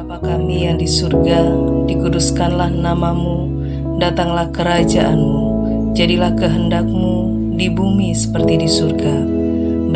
Bapa kami yang di surga, dikuduskanlah namamu, datanglah kerajaan-Mu, jadilah kehendak-Mu di bumi seperti di surga.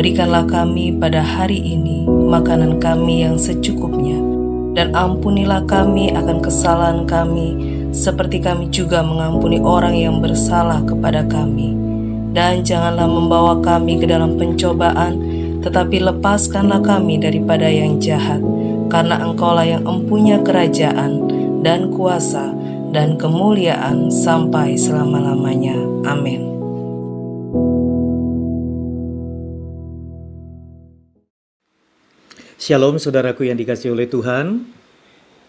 Berikanlah kami pada hari ini makanan kami yang secukupnya, dan ampunilah kami akan kesalahan kami, seperti kami juga mengampuni orang yang bersalah kepada kami. Dan janganlah membawa kami ke dalam pencobaan, tetapi lepaskanlah kami daripada yang jahat. Karena Engkaulah yang empunya kerajaan dan kuasa dan kemuliaan sampai selama-lamanya. Amin. Shalom saudaraku yang dikasihi oleh Tuhan.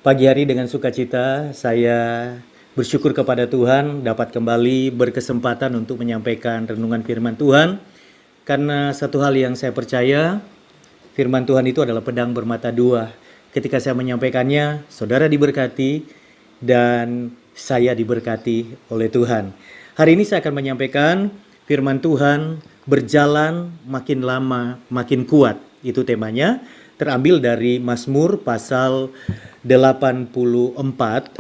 Pagi hari dengan sukacita saya bersyukur kepada Tuhan dapat kembali berkesempatan untuk menyampaikan renungan firman Tuhan. Karena satu hal yang saya percaya, firman Tuhan itu adalah pedang bermata dua. Ketika saya menyampaikannya, saudara diberkati dan saya diberkati oleh Tuhan. Hari ini saya akan menyampaikan firman Tuhan, berjalan makin lama makin kuat. Itu temanya, terambil dari Mazmur pasal 84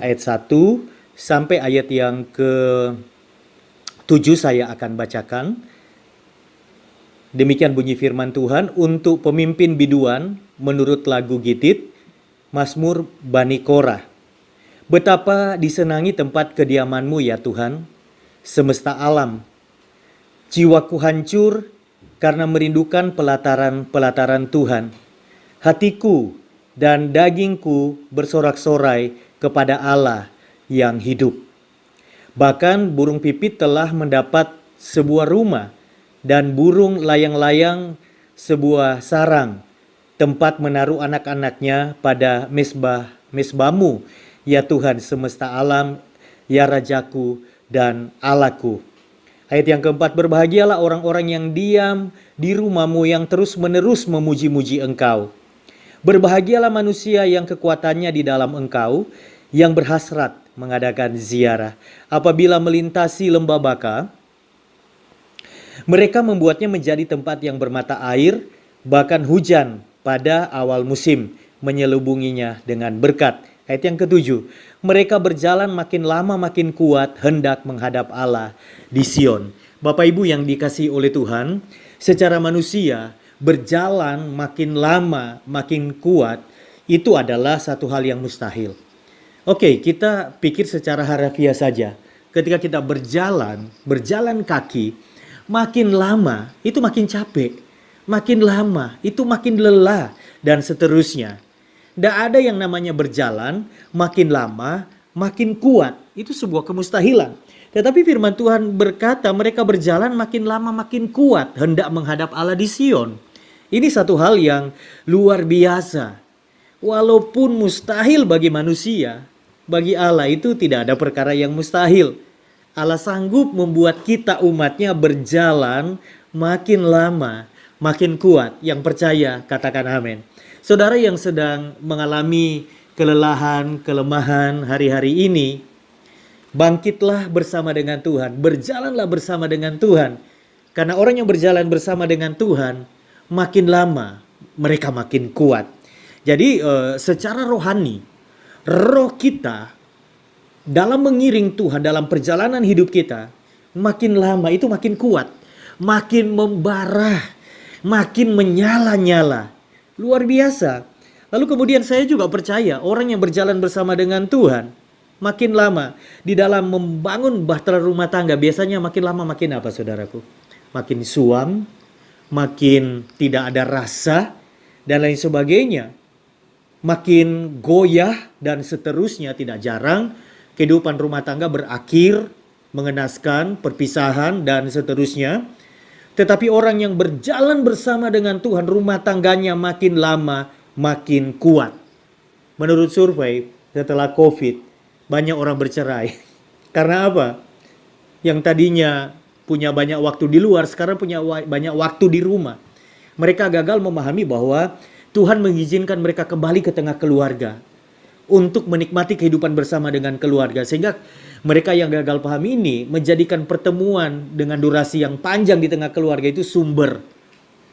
ayat 1 sampai ayat yang ke-7 saya akan bacakan. Demikian bunyi firman Tuhan, untuk pemimpin biduan menurut lagu Gitit, Mazmur Bani Korah. Betapa disenangi tempat kediaman-Mu ya Tuhan, semesta alam. Jiwaku hancur karena merindukan pelataran-pelataran Tuhan. Hatiku dan dagingku bersorak-sorai kepada Allah yang hidup. Bahkan burung pipit telah mendapat sebuah rumah, dan burung layang-layang sebuah sarang, tempat menaruh anak-anaknya pada mesbah-Mu, ya Tuhan semesta alam, ya Rajaku dan Allahku. Ayat yang keempat, berbahagialah orang-orang yang diam di rumah-Mu yang terus-menerus memuji-muji Engkau. Berbahagialah manusia yang kekuatannya di dalam Engkau, yang berhasrat mengadakan ziarah. Apabila melintasi lembah Baka, mereka membuatnya menjadi tempat yang bermata air, bahkan hujan pada awal musim menyelubunginya dengan berkat. Ayat yang ke-7, mereka berjalan makin lama makin kuat hendak menghadap Allah di Sion. Bapak Ibu yang dikasihi oleh Tuhan, secara manusia berjalan makin lama makin kuat itu adalah satu hal yang mustahil. Oke, kita pikir secara harafiah saja. Ketika kita berjalan kaki, makin lama itu makin capek. Makin lama itu makin lelah dan seterusnya. Tidak ada yang namanya berjalan makin lama makin kuat. Itu sebuah kemustahilan. Tetapi firman Tuhan berkata mereka berjalan makin lama makin kuat hendak menghadap Allah di Sion. Ini satu hal yang luar biasa. Walaupun mustahil bagi manusia, bagi Allah itu tidak ada perkara yang mustahil. Allah sanggup membuat kita umatnya berjalan makin lama makin kuat. Yang percaya katakan amin. Saudara yang sedang mengalami kelelahan, kelemahan hari-hari ini, bangkitlah bersama dengan Tuhan, berjalanlah bersama dengan Tuhan. Karena orang yang berjalan bersama dengan Tuhan, makin lama mereka makin kuat. Jadi secara rohani, roh kita dalam mengiring Tuhan, dalam perjalanan hidup kita, makin lama itu makin kuat, makin membara, makin menyala-nyala. Luar biasa. Lalu kemudian saya juga percaya orang yang berjalan bersama dengan Tuhan, makin lama di dalam membangun bahtera rumah tangga, biasanya makin lama makin apa saudaraku? Makin suam, makin tidak ada rasa, dan lain sebagainya. Makin goyah dan seterusnya. Tidak jarang kehidupan rumah tangga berakhir, mengenaskan, perpisahan dan seterusnya. Tetapi orang yang berjalan bersama dengan Tuhan, rumah tangganya makin lama makin kuat. Menurut survei setelah COVID, banyak orang bercerai. Karena apa? Yang tadinya punya banyak waktu di luar, sekarang punya banyak waktu di rumah. Mereka gagal memahami bahwa Tuhan mengizinkan mereka kembali ke tengah keluarga untuk menikmati kehidupan bersama dengan keluarga. Sehingga mereka yang gagal paham ini menjadikan pertemuan dengan durasi yang panjang di tengah keluarga itu sumber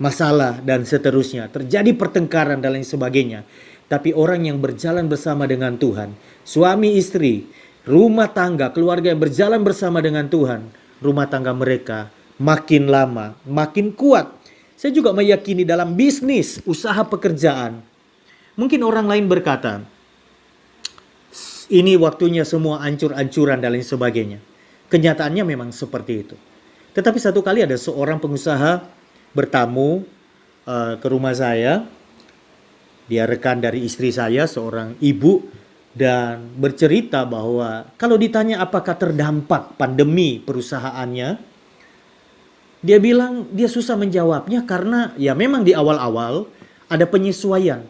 masalah dan seterusnya. Terjadi pertengkaran dan lain sebagainya. Tapi orang yang berjalan bersama dengan Tuhan, suami istri, rumah tangga, keluarga yang berjalan bersama dengan Tuhan, rumah tangga mereka makin lama makin kuat. Saya juga meyakini dalam bisnis, usaha pekerjaan. Mungkin orang lain berkata, ini waktunya semua ancur-ancuran dan lain sebagainya. Kenyataannya memang seperti itu. Tetapi satu kali ada seorang pengusaha bertamu ke rumah saya. Dia rekan dari istri saya, seorang ibu, dan bercerita bahwa kalau ditanya apakah terdampak pandemi perusahaannya, dia bilang dia susah menjawabnya karena ya memang di awal-awal ada penyesuaian.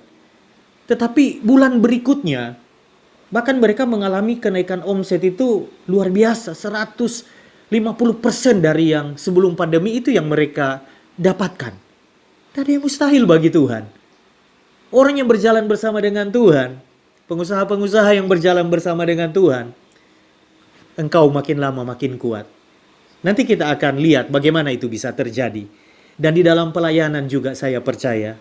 Tetapi bulan berikutnya, bahkan mereka mengalami kenaikan omset itu luar biasa, 150% dari yang sebelum pandemi itu yang mereka dapatkan. Tak ada yang mustahil bagi Tuhan. Orang yang berjalan bersama dengan Tuhan, pengusaha-pengusaha yang berjalan bersama dengan Tuhan, engkau makin lama makin kuat. Nanti kita akan lihat bagaimana itu bisa terjadi. Dan di dalam pelayanan juga saya percaya,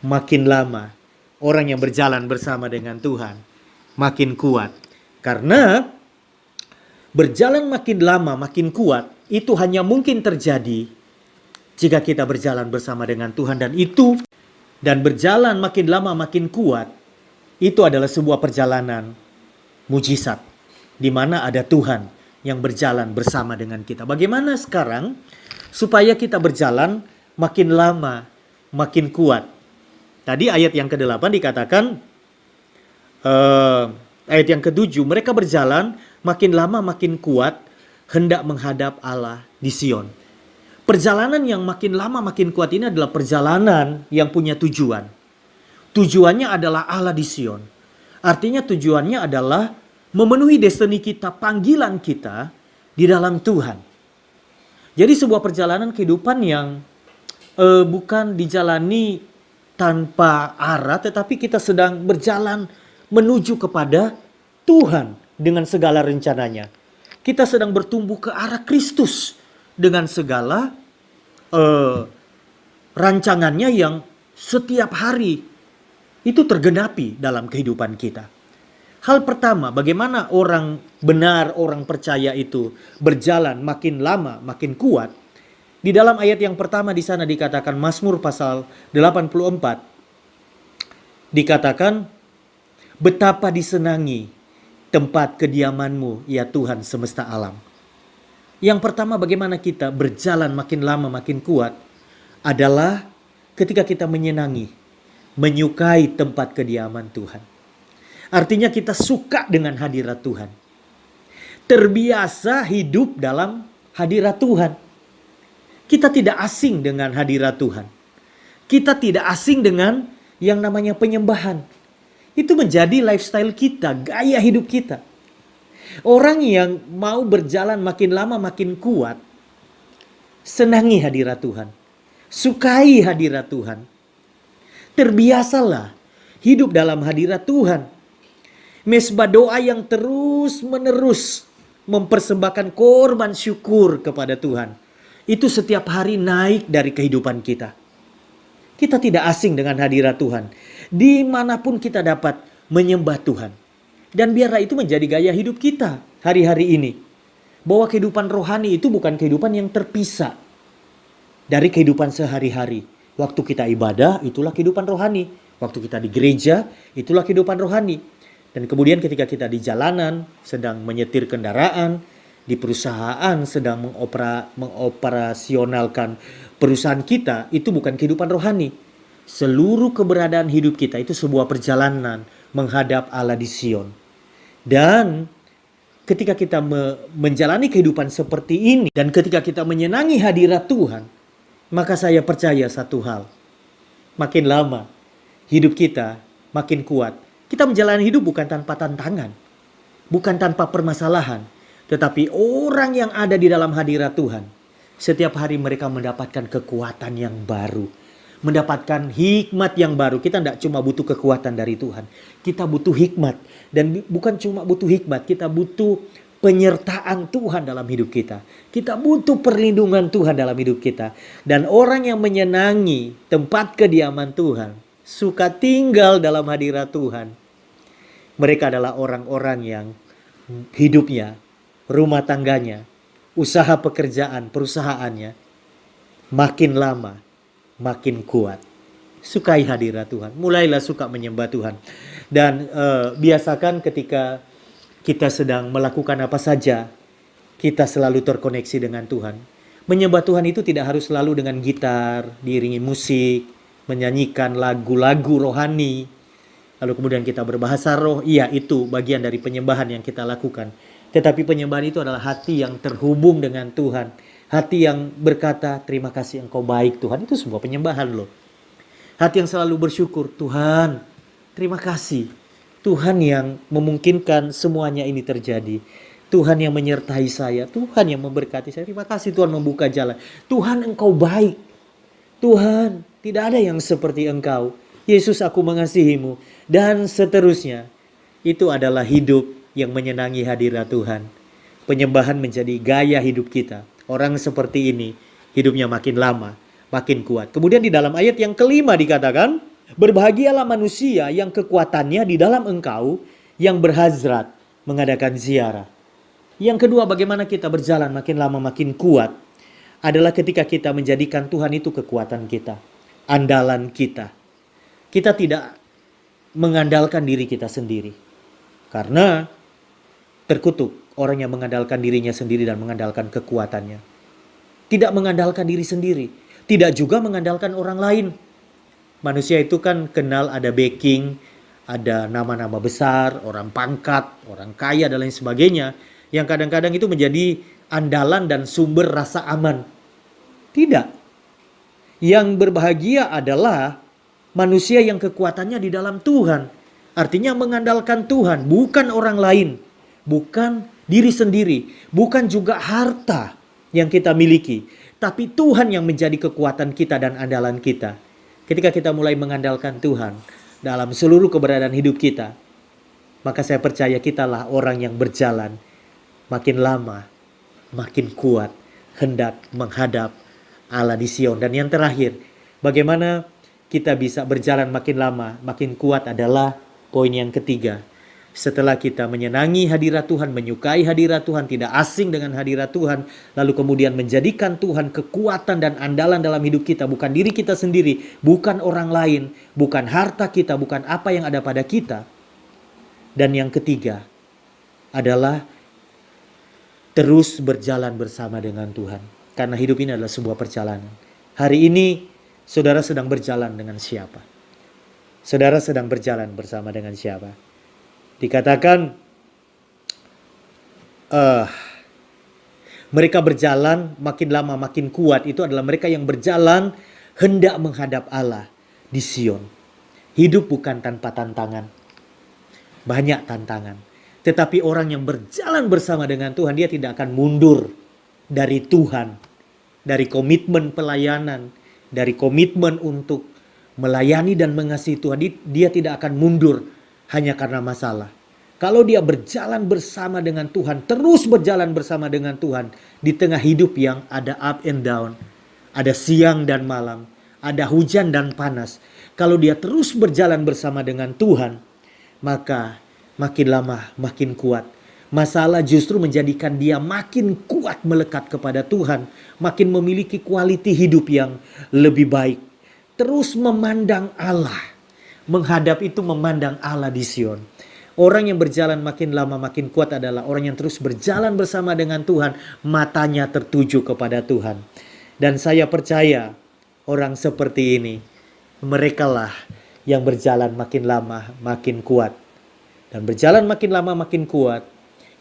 makin lama orang yang berjalan bersama dengan Tuhan makin kuat. Karena berjalan makin lama makin kuat itu hanya mungkin terjadi jika kita berjalan bersama dengan Tuhan. Dan berjalan makin lama makin kuat, itu adalah sebuah perjalanan mujizat, di mana ada Tuhan yang berjalan bersama dengan kita. Bagaimana sekarang supaya kita berjalan makin lama makin kuat? Tadi ayat yang ke-8 dikatakan, ayat yang ke-7, mereka berjalan makin lama makin kuat, hendak menghadap Allah di Sion. Perjalanan yang makin lama makin kuat ini adalah perjalanan yang punya tujuan. Tujuannya adalah Allah di Sion. Artinya tujuannya adalah memenuhi destiny kita, panggilan kita di dalam Tuhan. Jadi sebuah perjalanan kehidupan yang bukan dijalani tanpa arah, tetapi kita sedang berjalan menuju kepada Tuhan dengan segala rencananya. Kita sedang bertumbuh ke arah Kristus dengan segala rancangannya yang setiap hari itu tergenapi dalam kehidupan kita. Hal pertama, bagaimana orang benar, orang percaya itu berjalan makin lama makin kuat. Di dalam ayat yang pertama di sana dikatakan, Mazmur pasal 84, dikatakan, betapa disenangi tempat kediaman-Mu ya Tuhan semesta alam. Yang pertama, bagaimana kita berjalan makin lama makin kuat adalah ketika kita menyenangi, menyukai tempat kediaman Tuhan. Artinya kita suka dengan hadirat Tuhan. Terbiasa hidup dalam hadirat Tuhan. Kita tidak asing dengan hadirat Tuhan. Kita tidak asing dengan yang namanya penyembahan. Itu menjadi lifestyle kita, gaya hidup kita. Orang yang mau berjalan makin lama makin kuat, senangi hadirat Tuhan, sukai hadirat Tuhan. Terbiasalah hidup dalam hadirat Tuhan. Mesbah doa yang terus menerus mempersembahkan korban syukur kepada Tuhan. Itu setiap hari naik dari kehidupan kita. Kita tidak asing dengan hadirat Tuhan. Dimanapun kita dapat menyembah Tuhan. Dan biarlah itu menjadi gaya hidup kita hari-hari ini. Bahwa kehidupan rohani itu bukan kehidupan yang terpisah dari kehidupan sehari-hari. Waktu kita ibadah, itulah kehidupan rohani. Waktu kita di gereja, itulah kehidupan rohani. Dan kemudian ketika kita di jalanan, sedang menyetir kendaraan, di perusahaan sedang mengoperasionalkan perusahaan kita, itu bukan kehidupan rohani. Seluruh keberadaan hidup kita itu sebuah perjalanan menghadap Allah di Sion. Dan ketika kita menjalani kehidupan seperti ini, dan ketika kita menyenangi hadirat Tuhan, maka saya percaya satu hal. Makin lama hidup kita makin kuat. Kita menjalani hidup bukan tanpa tantangan, bukan tanpa permasalahan. Tetapi orang yang ada di dalam hadirat Tuhan, setiap hari mereka mendapatkan kekuatan yang baru. Mendapatkan hikmat yang baru. Kita tidak cuma butuh kekuatan dari Tuhan. Kita butuh hikmat. Dan bukan cuma butuh hikmat. Kita butuh penyertaan Tuhan dalam hidup kita. Kita butuh perlindungan Tuhan dalam hidup kita. Dan orang yang menyenangi tempat kediaman Tuhan, suka tinggal dalam hadirat Tuhan. Mereka adalah orang-orang yang hidupnya, rumah tangganya, usaha pekerjaan, perusahaannya makin lama makin kuat. Sukai hadirat Tuhan, mulailah suka menyembah Tuhan. Dan biasakan ketika kita sedang melakukan apa saja, kita selalu terkoneksi dengan Tuhan. Menyembah Tuhan itu tidak harus selalu dengan gitar, diiringi musik, menyanyikan lagu-lagu rohani, lalu kemudian kita berbahasa roh. Iya, itu bagian dari penyembahan yang kita lakukan. Tetapi penyembahan itu adalah hati yang terhubung dengan Tuhan. Hati yang berkata, terima kasih engkau baik Tuhan. Itu sebuah penyembahan loh. Hati yang selalu bersyukur, Tuhan, terima kasih. Tuhan yang memungkinkan semuanya ini terjadi. Tuhan yang menyertai saya. Tuhan yang memberkati saya. Terima kasih Tuhan membuka jalan. Tuhan engkau baik. Tuhan, tidak ada yang seperti engkau. Yesus, aku mengasihimu. Dan seterusnya. Itu adalah hidup yang menyenangi hadirat Tuhan. Penyembahan menjadi gaya hidup kita. Orang seperti ini hidupnya makin lama, makin kuat. Kemudian di dalam ayat yang kelima dikatakan, berbahagialah manusia yang kekuatannya di dalam engkau, yang berhazrat mengadakan ziarah. Yang kedua, bagaimana kita berjalan makin lama makin kuat adalah ketika kita menjadikan Tuhan itu kekuatan kita, andalan kita. Kita tidak mengandalkan diri kita sendiri. Karena terkutuk orang yang mengandalkan dirinya sendiri dan mengandalkan kekuatannya. Tidak mengandalkan diri sendiri. Tidak juga mengandalkan orang lain. Manusia itu kan kenal ada backing, ada nama-nama besar, orang pangkat, orang kaya dan lain sebagainya. Yang kadang-kadang itu menjadi andalan dan sumber rasa aman. Tidak. Yang berbahagia adalah manusia yang kekuatannya di dalam Tuhan. Artinya mengandalkan Tuhan, bukan orang lain. Bukan diri sendiri, bukan juga harta yang kita miliki. Tapi Tuhan yang menjadi kekuatan kita dan andalan kita. Ketika kita mulai mengandalkan Tuhan dalam seluruh keberadaan hidup kita, maka saya percaya kitalah orang yang berjalan makin lama, makin kuat, hendak menghadap Allah di Sion. Dan yang terakhir, bagaimana kita bisa berjalan makin lama, makin kuat adalah poin yang ketiga. Setelah kita menyenangi hadirat Tuhan, menyukai hadirat Tuhan, tidak asing dengan hadirat Tuhan, lalu kemudian menjadikan Tuhan kekuatan dan andalan dalam hidup kita, bukan diri kita sendiri, bukan orang lain, bukan harta kita, bukan apa yang ada pada kita. Dan yang ketiga adalah terus berjalan bersama dengan Tuhan. Karena hidup ini adalah sebuah perjalanan. Hari ini saudara sedang berjalan dengan siapa? Saudara sedang berjalan bersama dengan siapa? Dikatakan mereka berjalan makin lama makin kuat. Itu adalah mereka yang berjalan hendak menghadap Allah di Sion. Hidup bukan tanpa tantangan. Banyak tantangan. Tetapi orang yang berjalan bersama dengan Tuhan, dia tidak akan mundur dari Tuhan. Dari komitmen pelayanan. Dari komitmen untuk melayani dan mengasihi Tuhan. Dia tidak akan mundur hanya karena masalah. Kalau dia berjalan bersama dengan Tuhan, terus berjalan bersama dengan Tuhan di tengah hidup yang ada up and down, ada siang dan malam, ada hujan dan panas. Kalau dia terus berjalan bersama dengan Tuhan, maka makin lama makin kuat. Masalah justru menjadikan dia makin kuat melekat kepada Tuhan, makin memiliki kualiti hidup yang lebih baik. Terus memandang Allah. Menghadap itu memandang Allah di Sion. Orang yang berjalan makin lama makin kuat adalah orang yang terus berjalan bersama dengan Tuhan. Matanya tertuju kepada Tuhan. Dan saya percaya orang seperti ini, merekalah yang berjalan makin lama makin kuat. Dan berjalan makin lama makin kuat,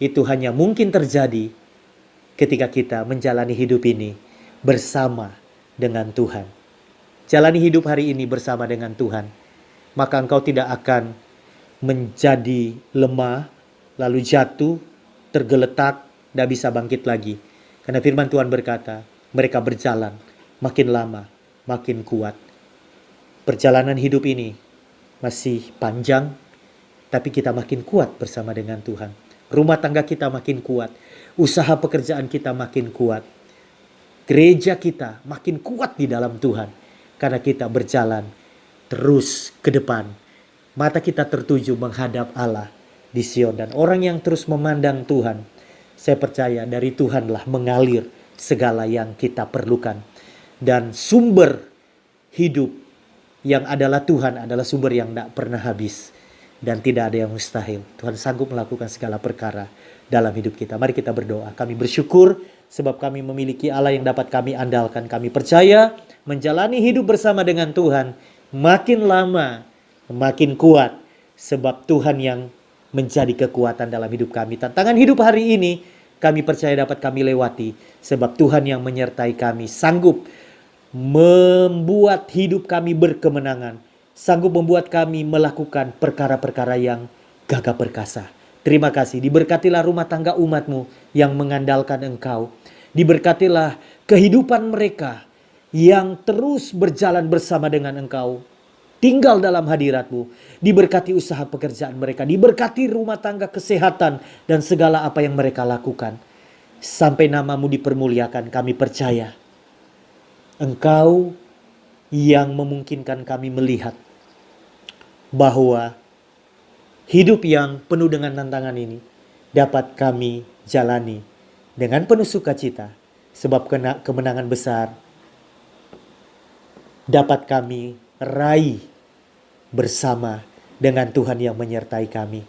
itu hanya mungkin terjadi ketika kita menjalani hidup ini bersama dengan Tuhan. Jalani hidup hari ini bersama dengan Tuhan. Maka engkau tidak akan menjadi lemah, lalu jatuh, tergeletak, tidak bisa bangkit lagi. Karena firman Tuhan berkata, mereka berjalan makin lama, makin kuat. Perjalanan hidup ini masih panjang, tapi kita makin kuat bersama dengan Tuhan. Rumah tangga kita makin kuat, usaha pekerjaan kita makin kuat. Gereja kita makin kuat di dalam Tuhan, karena kita berjalan terus ke depan. Mata kita tertuju menghadap Allah di Sion. Dan orang yang terus memandang Tuhan, saya percaya dari Tuhanlah mengalir segala yang kita perlukan. Dan sumber hidup yang adalah Tuhan adalah sumber yang tidak pernah habis. Dan tidak ada yang mustahil. Tuhan sanggup melakukan segala perkara dalam hidup kita. Mari kita berdoa. Kami bersyukur sebab kami memiliki Allah yang dapat kami andalkan. Kami percaya menjalani hidup bersama dengan Tuhan makin lama makin kuat. Sebab Tuhan yang menjadi kekuatan dalam hidup kami. Tantangan hidup hari ini kami percaya dapat kami lewati. Sebab Tuhan yang menyertai kami sanggup membuat hidup kami berkemenangan. Sanggup membuat kami melakukan perkara-perkara yang gagah perkasa. Terima kasih. Diberkatilah rumah tangga umat-Mu yang mengandalkan Engkau. Diberkatilah kehidupan mereka yang terus berjalan bersama dengan Engkau. Tinggal dalam hadirat-Mu. Diberkati usaha pekerjaan mereka. Diberkati rumah tangga, kesehatan, dan segala apa yang mereka lakukan. Sampai nama-Mu dipermuliakan, kami percaya. Engkau yang memungkinkan kami melihat bahwa hidup yang penuh dengan tantangan ini dapat kami jalani dengan penuh sukacita. Sebab kemenangan besar dapat kami raih bersama dengan Tuhan yang menyertai kami.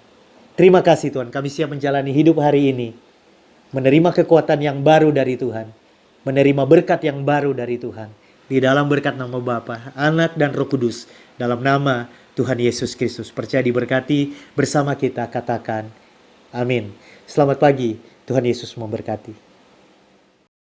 Terima kasih Tuhan, kami siap menjalani hidup hari ini. Menerima kekuatan yang baru dari Tuhan. Menerima berkat yang baru dari Tuhan. Di dalam berkat nama Bapa, Anak, dan Roh Kudus. Dalam nama Tuhan Yesus Kristus. Percaya diberkati bersama kita, katakan amin. Selamat pagi, Tuhan Yesus memberkati.